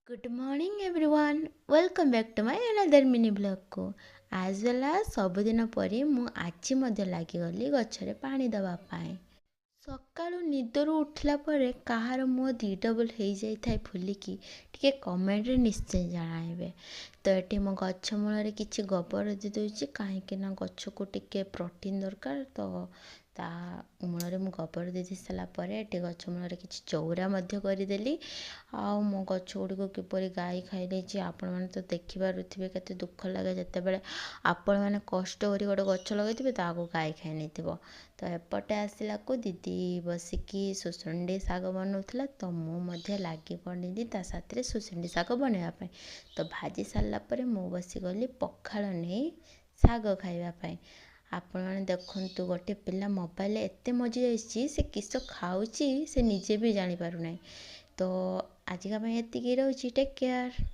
Good morning everyone. Welcome back to my another mini vlog को as well as ସବୁଦିନ ପରି ମୁଁ ଆଜି ମଧ୍ୟ ଲାଗିଗଲି ଗଛରେ ପାଣି ଦେବା ପାଇଁ। ସକାଳୁ ନିଦରୁ ଉଠିଲା ପରେ କାହାର ମୁହଁ ଦି ଡବଲ ହେଇଯାଇଥାଏ ଫୁଲିକି ଟିକେ କମେଣ୍ଟରେ ନିଶ୍ଚୟ ଜଣାଇବେ। ତ ଏଠି ମୁଁ ଗଛ ମୂଳରେ କିଛି ଗୋବର ଦେଇଦେଉଛି କାହିଁକି ନା ଗଛକୁ ଟିକେ ପ୍ରୋଟିନ୍ ଦରକାର। ତ ତା ମୂଳରେ ମୁଁ ଗୋବର ଦେଇ ସାରିଲା ପରେ ଏଠି ଗଛ ମୂଳରେ କିଛି ଚଉରା ମଧ୍ୟ କରିଦେଲି। ଆଉ ମୋ ଗଛ ଗୁଡ଼ିକ କିପରି ଗାଈ ଖାଇଦେଇଛି ଆପଣମାନେ ତ ଦେଖିପାରୁଥିବେ। କେତେ ଦୁଃଖ ଲାଗେ ଯେତେବେଳେ ଆପଣମାନେ କଷ୍ଟ କରି ଗୋଟେ ଗଛ ଲଗାଇଥିବେ ତାହାକୁ ଗାଈ ଖାଇ ନେଇଥିବ। ତ ଏପଟେ ଆସିଲାକୁ ଦିଦି ବସିକି ସୁସୁଣ୍ଡି ଶାଗ ବନାଉଥିଲା, ତ ମୁଁ ମଧ୍ୟ ଲାଗି ପଡ଼ିଲି ତା ସାଥିରେ ସୁସୁଣ୍ଡି ଶାଗ ବନାଇବା ପାଇଁ। ତ ଭାଜି ସାରିଲା ପରେ ମୁଁ ବସିଗଲି ପଖାଳ ନେଇ ଶାଗ ଖାଇବା ପାଇଁ। ଆପଣମାନେ ଦେଖନ୍ତୁ, ଗୋଟେ ପିଲା ମୋବାଇଲରେ ଏତେ ମଜି ଯାଇଛି, ସେ କିସ ଖାଉଛି ସେ ନିଜେ ବି ଜାଣିପାରୁନାହିଁ। ତ ଆଜିକା ପାଇଁ ଏତିକି ରହୁଛି। Take care.